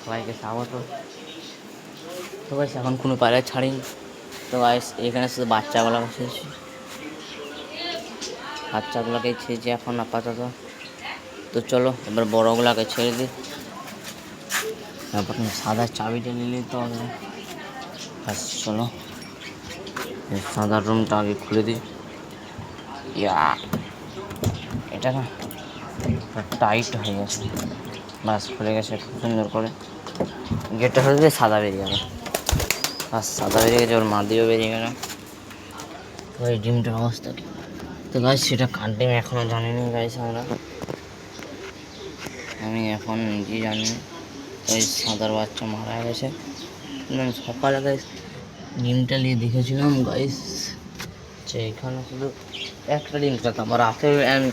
সবাইকে স্বাগত। তো গাইস এখন কোনো পায়রা ছাড়িনি। তো গাইস এখানে শুধু বাচ্চাগুলোকে ছেড়েছি, বাচ্চাগুলোকে ছেড়েছি এখন আপাতত। তো চলো এবার বড়গুলোকে ছেড়ে দিই। তারপর সাদা চাবিটা নিয়ে নিতে হবে। ব্যাস চলো সাদা রুমটা আগে খুলে দিই। এটা না টাইট হয়ে গেছে, বাস খুলে গেছে খুব সুন্দর করে। গেটটা খুলে দিয়ে সাদা বেরিয়ে গেল, বাস সাদা বেরিয়ে গেছে, ওর মাদিও বেরিয়ে গেল। তো এই ডিমটার অবস্থা কি? তো গাইস সেটা কার ডিম এখনও জানিনি গাইস, আমি এখন নিজেই জানিনি। ওই সাদার বাচ্চা মারা গেছে। সকালে গাইস ডিমটা নিয়ে দেখেছিলাম গাইস যে এখানে শুধু একটা ডিম ছিল। তারপর রাতে আমি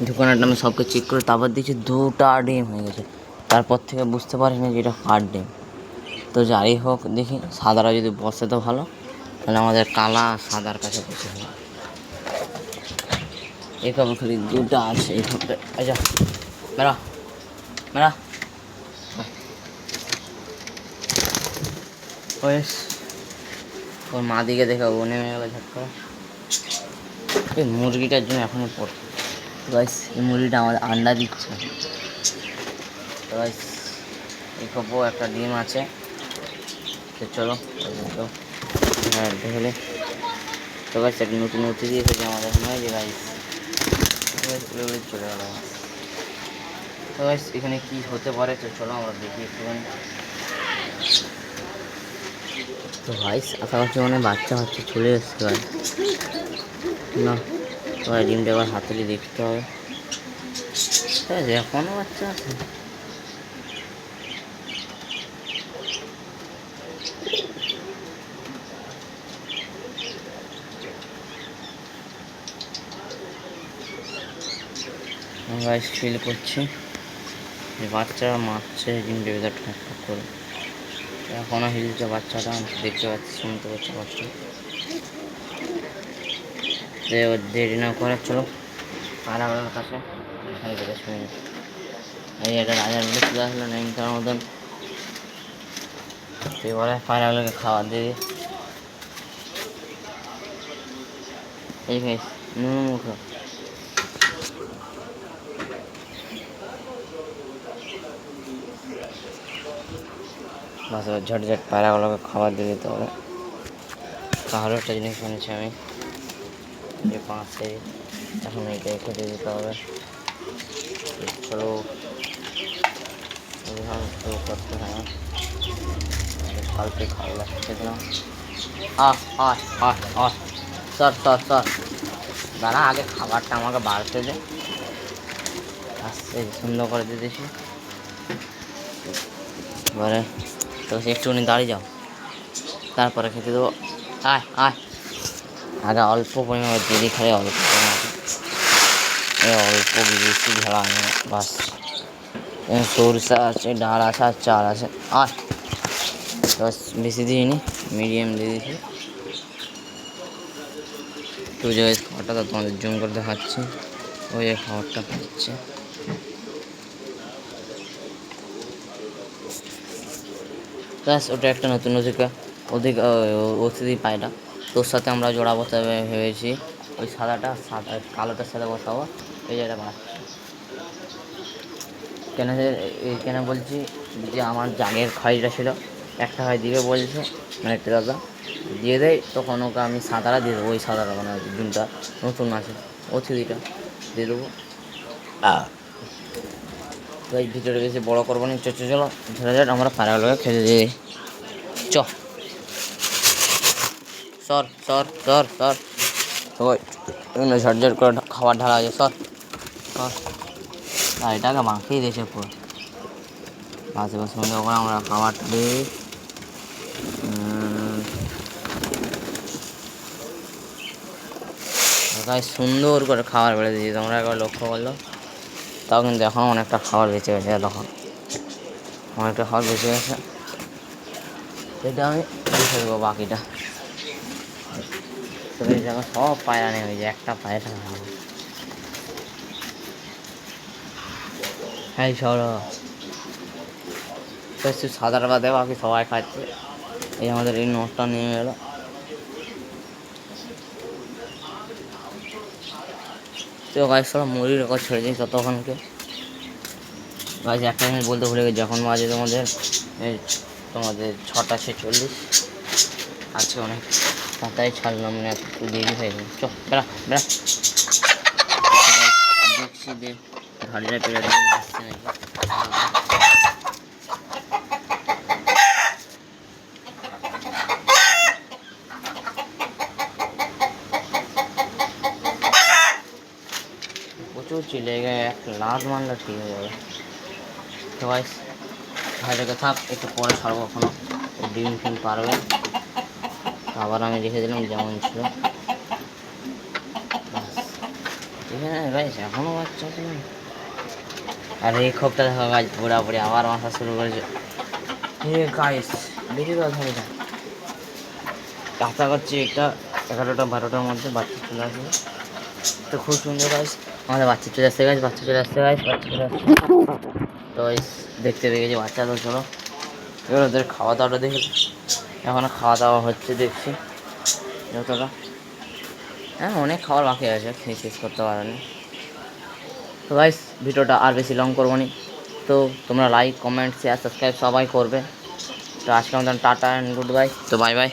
দোকানের আমি সবকে চেক করে তারপর দেখছি 2টা ডিম হয়ে গেছে। তারপর থেকে বুঝতে পারিনি যে এটা কার ডিম। তো যাই হোক দেখি সাদারা যদি বসে তো ভালো, তাহলে আমাদের কালা সাদার কাছে বসে ভালো। এই কাপড় খালি 2টা আছে এই কাপড়ে। আচ্ছা মেরা মেরা ওর মা দিকে দেখে ও নেমে গেল ঝটকা। এই মুরগিটার জন্য এখনই পড় গাইস, এই মুরগিটা আমাদের আন্ডা দিচ্ছে। তো গাইস এই কাপড় একটা ডিম আছে। তো চলো ঢেলে। তো গাইস একটা নতুন উঠে দিয়েছে যে আমাদের নয় যে গাইস চলে গেল। তো গাইস এখানে কি হতে পারে, তো চলো আমরা দেখি একটুখানি। তো গাইস আশা করছি মানে বাচ্চা চলে এসছে গাইস। না সবাই ডিমটা এবার হাতে নিয়ে দেখতে হবে। ঠিক আছে এখনও বাচ্চা আছে। গাইস ফিল করছি যে বাচ্চারা মারছে ডিমটা ভেতর ঠক ঠক করে। এখনও হিলছে বাচ্চাটা, দেখতে পাচ্ছি, শুনতে পাচ্ছি বাচ্চা। দেরি না করে চলো পায়রাগুলোর কাছে শুনে। এই একটা রাজার বলে চলে আসলো ন্যাংটার মতন। এবারে পায়রাগুলোকে খাবার দিয়ে এই খাইস মুখো। বাস ঝটঝট পায়রাগুলোকে খাবার দিয়ে দিতে হবে। তাহলে একটা জিনিস শুনেছি আমি যে পাশে এখন এইটাই খেতে দিতে হবে। চলো করতে হয় ফালতু খাওয়া লাগছে না। সর সর সর দাঁড়া, আগে খাবারটা আমাকে বাড়তে দে। আস্তে সুন্দর করে দিয়েছি। এবারে তো একটুখানি দাঁড়িয়ে যাও, তারপরে খেতে দেবো। আগে অল্প পরিমাণে দেরি খাই, অল্প অল্প বেশি ঝাড়া বাস। সরষা আছে, ডাল আছে আর চাল আছে। বাস বেশি দিইনি, মিডিয়াম দিয়ে দিয়েছি। তো জায়গায় খাবারটা তো তোমাদের জুম করে দেখাচ্ছি। ওই যে খাবারটা খাচ্ছে। ব্যাস ওটা একটা নতুন অতিথি পায়রা। তোর সাথে আমরা জোড়া বসাবে ভেবেছি। ওই সাদাটা কালোটার সাথে বসাবো। এই যে এটা বাচ্চা কেন বলছি যে আমার জাগের খয়টা ছিল, একটা হয় দিবে বলছে, মানে একটা দাদা দিয়ে দেয়, তখন ওকে আমি সাদাটা দিয়ে দেবো। ওই সাদাটা মানে ডিমটা নতুন আছে, অতিথিটা দিয়ে দেবো। তো এই ভিতরে বেশি বড়ো করবো না, চলো ধরে যাক আমরা পায়রাগুলোকে খেতে দিই। সর সর সর সর সবাই ঝটঝট করে খাবার ঢালা আছে। সর সর এটাকে মাখিয়ে দিয়েছে পুরো। আশেপাশে সুন্দর করে আমরা খাবারটা দিই। সুন্দর করে খাবার বেড়ে দিয়েছি, তোমরা একবার লক্ষ্য করলো। তাও কিন্তু এখন অনেকটা খাবার বেঁচে গেছে, তখন অনেকটা খাবার বেঁচে গেছে। এটা আমি দেখে দেবো বাকিটা। তো এই জায়গা সব পায়রা নেই, হয়েছে একটা পায়রা। হ্যাঁ সর শুধু সাদার বাদে বাকি সবাই খাচ্ছে। এই আমাদের এই নোটটা নিয়ে গেল। তো গাছ সব মুড়ির রেকর্ড ছেড়ে দিই ততক্ষণকে। গাছ একটা জিনিস বলতে ভুলে গেছি, যখন বাজে তোমাদের 6টা 46। আজকে অনেক তাড়াতাড়ি ছাড়লাম না, একটু দেরি হয়ে গেল। চ বেড়া বেড়া। দেখছি যে ধাড়িটা পেরে আসছে নাকি। প্রচুর চিলে গেছে, এক লাত মারলে ঠিক হয়ে যাবে। তো ভাই ভাইটাকে থাক, একটু পরে ছাড়বো, এখনো ডিম ফিম পারবে। আবার আমি রেখে দিলাম যেমন ছিল। এখানে গাইস এখনো বাচ্চা আছে। আর এই খোপটা দেখো গাছ পুরাপুরি আবার মাথা শুরু করেছে। গাইস বেশি কথা এটা আশা করছি এটা 11টা 12টার মধ্যে বাচ্চা চলে আসবে। তো খুব সুন্দর গাইস, আমাদের বাচ্চা চলে আসছে গাইস, বাচ্চা চলে আসছে গাইস, বাচ্চা চলে আসছে। তো দেখতে দেখেছি বাচ্চা। তো চলো এবার ওদের খাওয়া দাওয়াটা দেখে, এখনো খাওয়া দাওয়া হচ্ছে দেখছি যতটা। হ্যাঁ অনেক খাবার বাকি আছে, খেয়ে শেষ করতে পারেনি। তো গাইস ভিডিওটা আর বেশি লং করবো নি। তো তোমরা লাইক কমেন্ট শেয়ার সাবস্ক্রাইব সবাই করবে। তো আজকে আমাদের টাটা অ্যান্ড গুড বাই। তো বাই বাই।